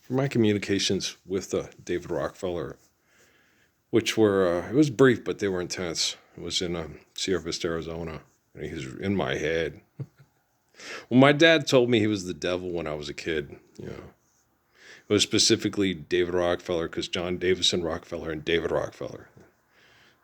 for my communications with David Rockefeller, which were, it was brief, but they were intense. It was in Sierra Vista, Arizona. And he's in my head. Well, my dad told me he was the devil when I was a kid. It was specifically David Rockefeller because John Davison Rockefeller and David Rockefeller,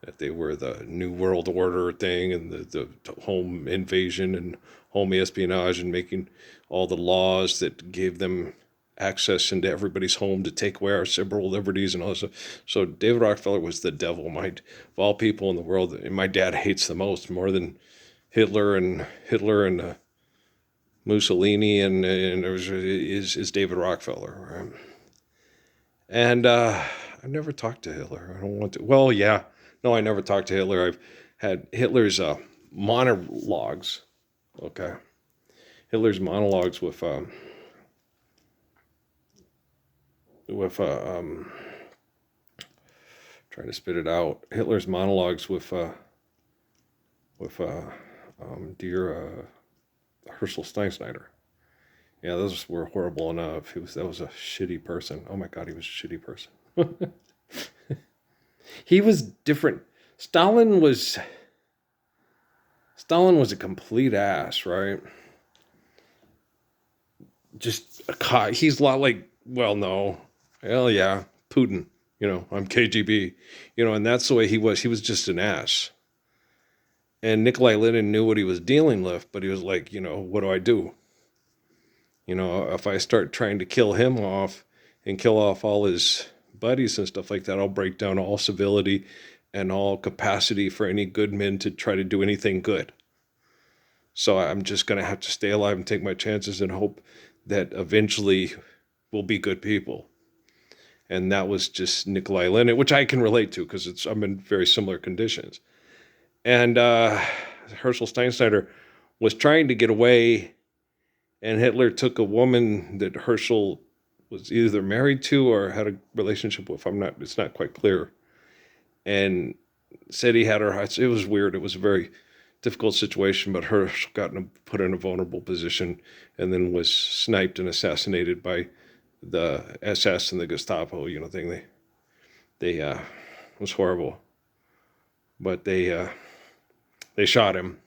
that they were the New World Order thing and the home invasion and home espionage and making all the laws that gave them access into everybody's home to take away our civil liberties and all this stuff. So David Rockefeller was the devil, of all people in the world. And my dad hates the most, more than Hitler and Mussolini and is David Rockefeller. Right? And I've never talked to Hitler. I don't want to. Well, yeah, no, I never talked to Hitler. I've had Hitler's monologues. Okay, Hitler's monologues with trying to spit it out. Hitler's monologues with dear Herschel Steinschneider. Yeah, those were horrible enough. That was a shitty person. Oh my God, he was a shitty person. He was different. Stalin was a complete ass, right? Just he's a lot like, well, no, hell yeah, Putin. I'm KGB. And that's the way he was. He was just an ass. And Nikolai Lenin knew what he was dealing with, but he was like, what do I do? If I start trying to kill him off and kill off all his buddies and stuff like that, I'll break down all civility and all capacity for any good men to try to do anything good. So I'm just going to have to stay alive and take my chances and hope that eventually we'll be good people. And that was just Nikolai Lenin, which I can relate to because I'm in very similar conditions. And Herschel Steinschneider was trying to get away, and Hitler took a woman that Herschel was either married to or had a relationship with. It's not quite clear. And said he had her. It was weird. It was a very difficult situation, but Herschel got put in a vulnerable position and then was sniped and assassinated by the SS and the Gestapo, thing. They it was horrible. But they shot him.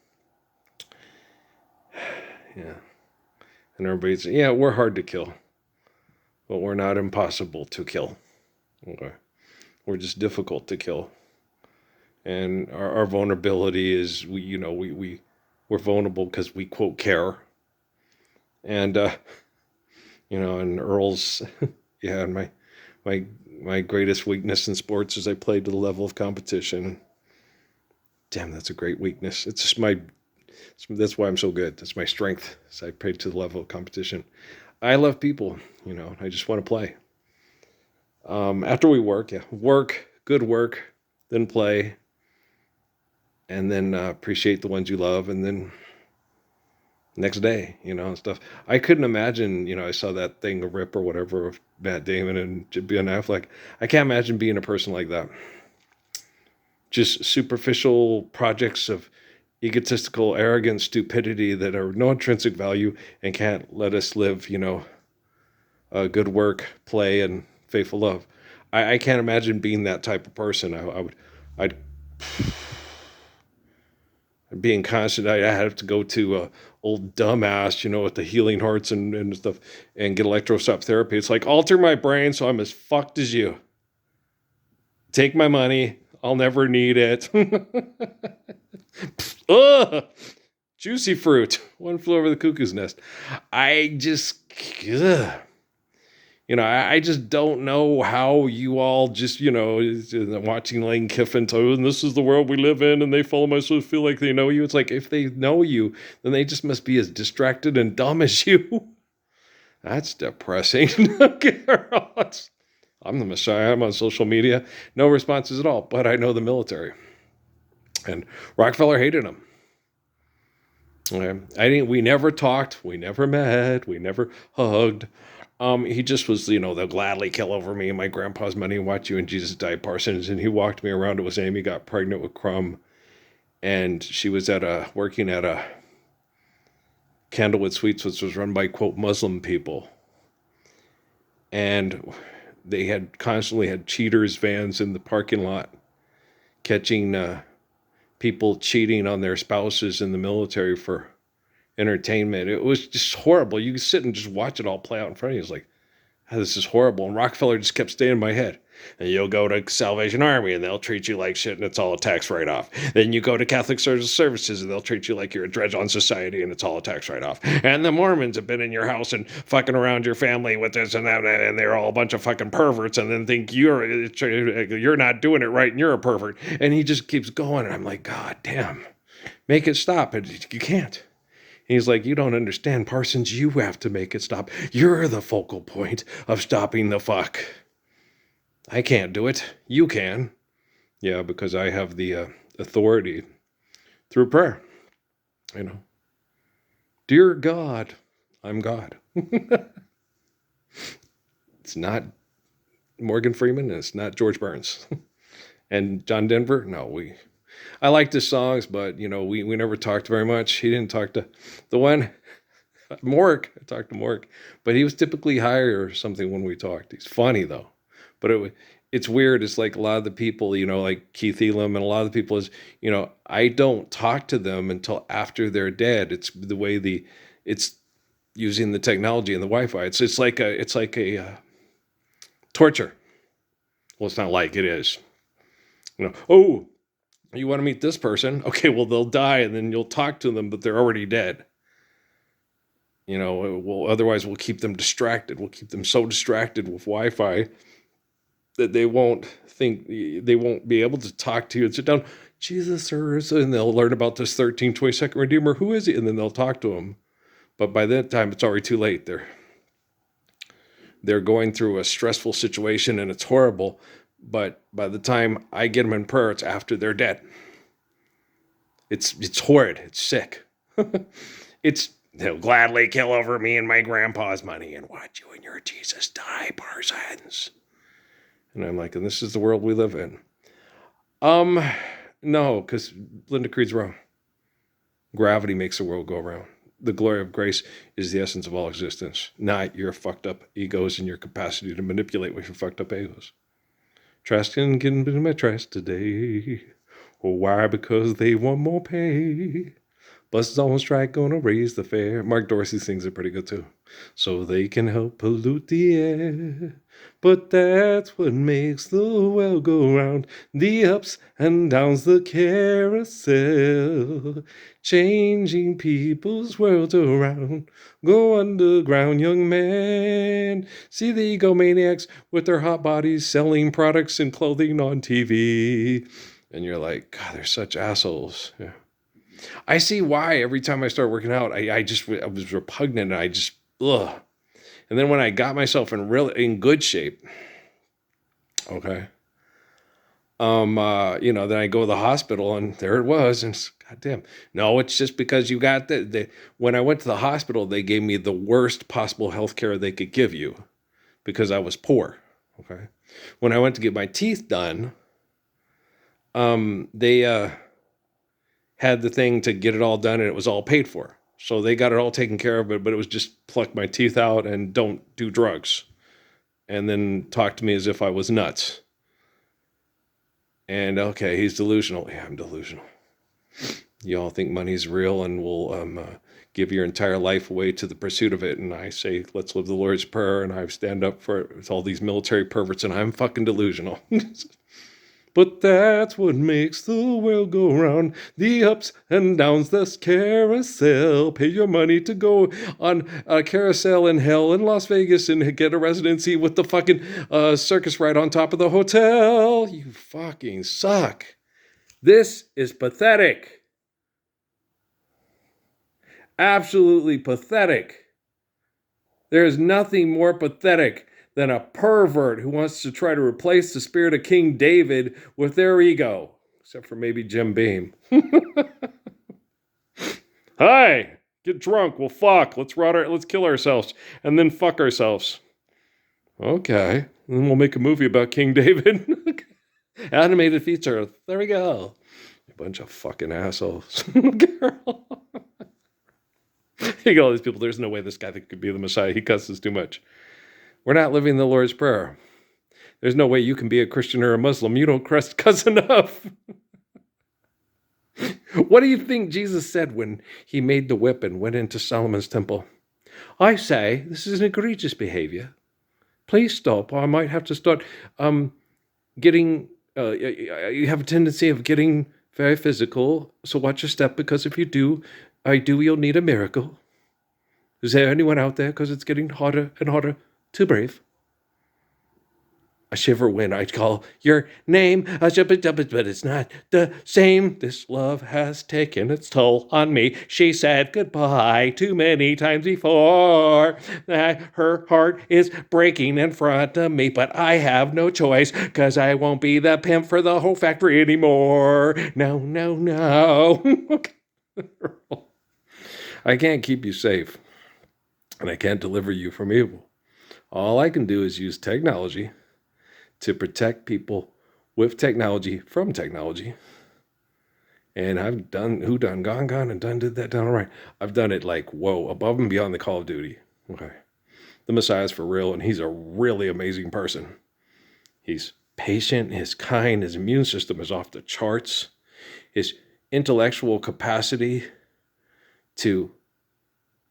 Yeah. And everybody's, yeah, we're hard to kill, but we're not impossible to kill. Okay. We're just difficult to kill. And our vulnerability is we're vulnerable because we quote care. And and Earl's yeah, and my greatest weakness in sports is I played to the level of competition. Damn, that's a great weakness. It's just that's why I'm so good. That's my strength. So I played to the level of competition. I love people, I just want to play. After we work, good work, then play, and then appreciate the ones you love, and then next day, and stuff. I couldn't imagine, I saw that thing, a Rip or whatever, of Matt Damon and Ben Affleck. I can't imagine being a person like that. Just superficial projects of egotistical, arrogant stupidity that are no intrinsic value and can't let us live, good work, play, and faithful love. I can't imagine being that type of person. I'd being constant. I have to go to old dumbass, with the healing hearts and stuff, and get electroshock therapy. It's like, alter my brain so I'm as fucked as you. Take my money. I'll never need it. Ugh, juicy fruit. One flew over the cuckoo's nest. I just, ugh. I just don't know how you all just, watching Lane Kiffin tell, and this is the world we live in, and they follow my so feel like they know you. It's like, if they know you, then they just must be as distracted and dumb as you. That's depressing. I'm the Messiah. I'm on social media. No responses at all, but I know the military. And Rockefeller hated him. Okay. We never talked. We never met. We never hugged. He just was, they'll gladly kill over me and my grandpa's money and watch you and Jesus die, Parsons. And he walked me around. It was Amy got pregnant with Crumb. And she was working at a Candlewood Suites, which was run by, quote, Muslim people. And they had constantly had cheaters vans in the parking lot catching people cheating on their spouses in the military for entertainment. It was just horrible. You could sit and just watch it all play out in front of you. It's like, oh, this is horrible. And Rockefeller just kept staying in my head. And you'll go to Salvation Army and they'll treat you like shit and it's all a tax write-off. Then you go to Catholic Social Services and they'll treat you like you're a dredge on society and it's all a tax write-off. And the Mormons have been in your house and fucking around your family with this and that, and they're all a bunch of fucking perverts and then think you're not doing it right and you're a pervert. And he just keeps going and I'm like, God damn, make it stop. And you can't. He's like, you don't understand, Parsons. You have to make it stop. You're the focal point of stopping the fuck. I can't do it. You can. Yeah, because I have the authority through prayer. You know, dear God, I'm God. It's not Morgan Freeman and it's not George Burns. And John Denver, no, I liked his songs, but you know, we never talked very much. He didn't talk to the one Mork. I talked to Mork, but he was typically higher or something when we talked. He's funny though, but it's weird. It's like a lot of the people, you know, like Keith Elam and a lot of the people is, you know, I don't talk to them until after they're dead. It's the way it's using the technology and the Wi-Fi. It's like a torture. Well, it's not like it is. You know, oh, you want to meet this person? Okay, well, they'll die and then you'll talk to them, but they're already dead. You know, otherwise we'll keep them distracted. We'll keep them so distracted with Wi-Fi that they won't be able to talk to you and sit down, Jesus, sir, and they'll learn about this 1322nd Redeemer. Who is he? And then they'll talk to him. But by that time, it's already too late. They're going through a stressful situation and it's horrible. But by the time I get them in prayer, it's after they're dead. It's horrid. It's sick. They'll gladly kill over me and my grandpa's money and watch you and your Jesus die, Parsons. And I'm like, and this is the world we live in. No, because Linda Creed's wrong. Gravity makes the world go around. The glory of grace is the essence of all existence, not your fucked up egos and your capacity to manipulate with your fucked up egos. Trust can get into my trust today. Well, why? Because they want more pay. Buses on strike, gonna raise the fare. Mark Dorsey sings it pretty good too. So they can help pollute the air. But that's what makes the world go round. The ups and downs, the carousel. Changing people's worlds around. Go underground, young man. See the egomaniacs with their hot bodies selling products and clothing on TV. And you're like, God, they're such assholes. Yeah. I see why every time I start working out, I was repugnant and I just, ugh. And then when I got myself in good shape, okay, you know, then I go to the hospital and there it was. And it's, goddamn, no, it's just because you got when I went to the hospital, they gave me the worst possible health care they could give you because I was poor. Okay. When I went to get my teeth done, they, had the thing to get it all done and it was all paid for. So they got it all taken care of, but it was just pluck my teeth out and don't do drugs. And then talk to me as if I was nuts. And okay, he's delusional. Yeah, I'm delusional. Y'all think money's real and will give your entire life away to the pursuit of it. And I say, let's live the Lord's Prayer. And I stand up for all these military perverts and I'm fucking delusional. But that's what makes the world go round. The ups and downs, this carousel. Pay your money to go on a carousel in hell in Las Vegas and get a residency with the fucking circus ride on top of the hotel. You fucking suck. This is pathetic. Absolutely pathetic. There is nothing more pathetic than a pervert who wants to try to replace the spirit of King David with their ego. Except for maybe Jim Beam. Hi, get drunk, we'll fuck, let's kill ourselves, and then fuck ourselves. Okay, and then we'll make a movie about King David. Animated feature, there we go. A bunch of fucking assholes. Girl. You got all these people, there's no way this guy could be the Messiah, he cusses too much. We're not living the Lord's Prayer. There's no way you can be a Christian or a Muslim. You don't cuss enough. What do you think Jesus said when he made the whip and went into Solomon's temple? I say, this is an egregious behavior. Please stop, or I might have to start getting, you have a tendency of getting very physical, so watch your step, because if you do, you'll need a miracle. Is there anyone out there? Because it's getting hotter and hotter. Too brave. A shiver when I call your name, but it's not the same. This love has taken its toll on me. She said goodbye too many times before. Her heart is breaking in front of me, but I have no choice, because I won't be the pimp for the whole factory anymore. No, no, no. I can't keep you safe, and I can't deliver you from evil. All I can do is use technology to protect people with technology from technology. And I've done gone and did that done all right. I've done it like, whoa, above and beyond the Call of Duty. Okay. The Messiah's for real, and he's a really amazing person. He's patient, he's kind, his immune system is off the charts. His intellectual capacity to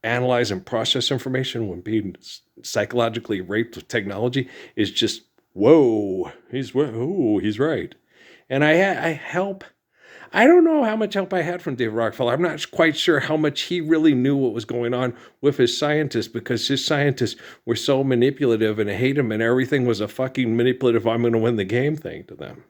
analyze and process information when being psychologically raped with technology is just, whoa, he's right. And I help. I don't know how much help I had from David Rockefeller. I'm not quite sure how much he really knew what was going on with his scientists, because his scientists were so manipulative and hate him, and everything was a fucking manipulative, I'm going to win the game thing to them.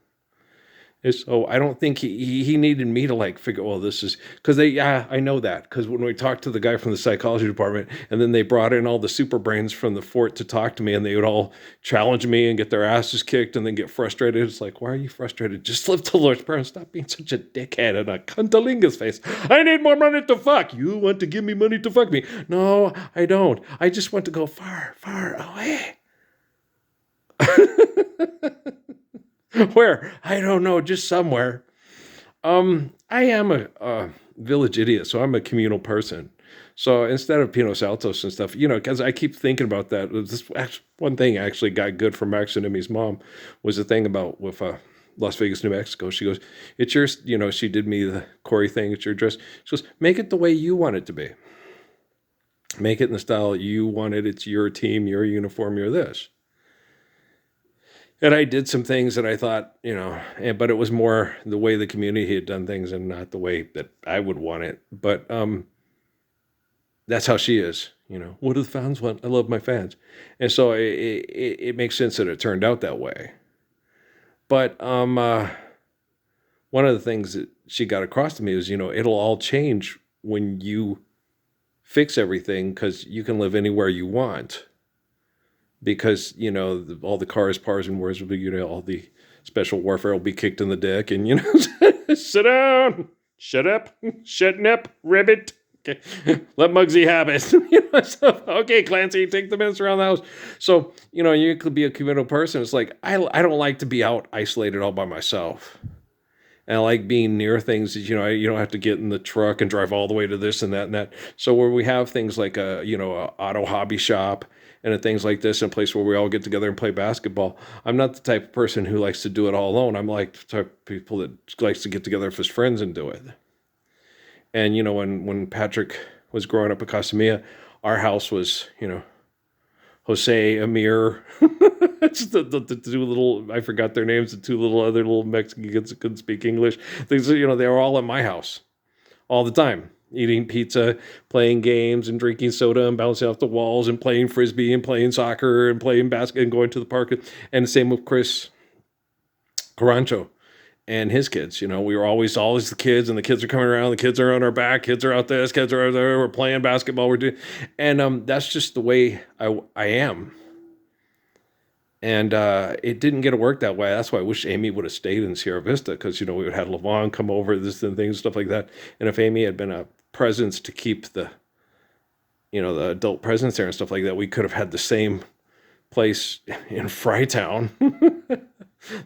So I don't think he needed me to like figure, well, this is, because I know that, because when we talked to the guy from the psychology department, and then they brought in all the super brains from the fort to talk to me, and they would all challenge me and get their asses kicked and then get frustrated. It's like, why are you frustrated? Just live the Lord's Prayer and stop being such a dickhead and a cuntalingus face. I need more money to fuck. You want to give me money to fuck me? No, I don't. I just want to go far, far away. Where? I don't know, just somewhere. I am a village idiot, so I'm a communal person. So instead of Pinos Altos and stuff, because I keep thinking about that. This one thing actually got good from Max and Emmy's mom was the thing about with Las Vegas, New Mexico. She goes, it's yours, she did me the Corey thing, it's your dress. She goes, make it the way you want it to be. Make it in the style you want it. It's your team, your uniform, you're this. And I did some things that I thought, but it was more the way the community had done things and not the way that I would want it. But that's how she is, What do the fans want? I love my fans. And so it makes sense that it turned out that way. But one of the things that she got across to me was, it'll all change when you fix everything, because you can live anywhere you want. Because, all the cars, pars, and wars will be, all the special warfare will be kicked in the dick, and, sit down, shut up, ribbit, okay. Let Muggsy have it. So, okay, Clancy, take the minutes around the house. So, you could be a communal person. It's like, I don't like to be out isolated all by myself. And I like being near things that, you don't have to get in the truck and drive all the way to this and that and that. So where we have things like a auto hobby shop and things like this, in a place where we all get together and play basketball, I'm not the type of person who likes to do it all alone. I'm like the type of people that likes to get together with his friends and do it. And, when Patrick was growing up in Casamia, our house was, Jose, Amir, it's the two little, I forgot their names, the two other little Mexicans that couldn't speak English. Things, they were all at my house all the time, eating pizza, playing games and drinking soda and bouncing off the walls and playing frisbee and playing soccer and playing basketball and going to the park. And the same with Chris Carancho and his kids. We were always the kids, and the kids are coming around, the kids are on our back, kids are out this, kids are out there, we're playing basketball, we're doing, and that's just the way I am. And it didn't get to work that way. That's why I wish Amy would have stayed in Sierra Vista, because, we would have had Levon come over, this and things, stuff like that. And if Amy had been a presence to keep the adult presence there and stuff like that, we could have had the same place in Frytown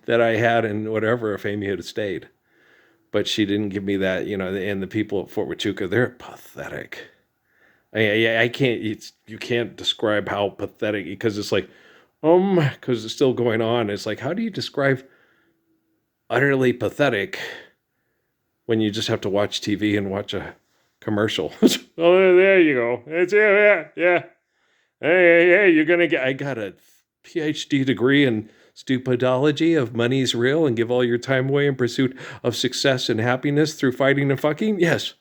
that I had in whatever if Amy had stayed. But she didn't give me that, and the people at Fort Huachuca, they're pathetic. I can't, you can't describe how pathetic, because it's like, because it's still going on. It's like, how do you describe utterly pathetic when you just have to watch TV and watch a commercial? Oh, there you go. It's yeah. Hey, you're gonna get. I got a PhD degree in stupidology of money's real and give all your time away in pursuit of success and happiness through fighting and fucking. Yes.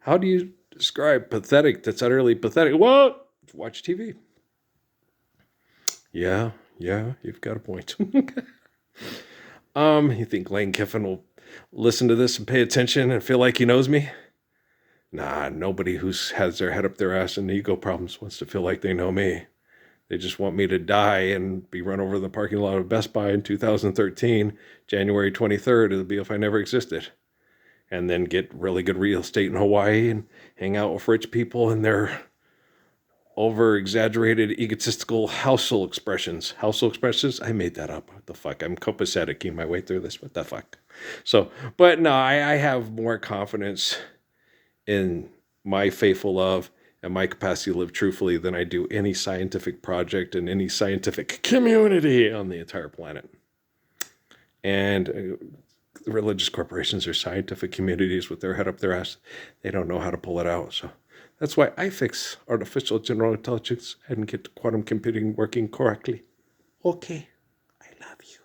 How do you describe pathetic? That's utterly pathetic. What? Watch TV. Yeah, you've got a point. You think Lane Kiffin will listen to this and pay attention and feel like he knows me? Nah, nobody who's has their head up their ass and ego problems wants to feel like they know me. They just want me to die and be run over in the parking lot of Best Buy in 2013, January 23rd. It'll be if I never existed. And then get really good real estate in Hawaii and hang out with rich people and their over exaggerated egotistical household expressions. Household expressions? I made that up. What the fuck? I'm copacetic my way through this. What the fuck? So, but no, I have more confidence in my faithful love and my capacity to live truthfully than I do any scientific project and any scientific community on the entire planet. And religious corporations are scientific communities with their head up their ass. They don't know how to pull it out. So that's why I fix artificial general intelligence and get quantum computing working correctly. Okay, I love you.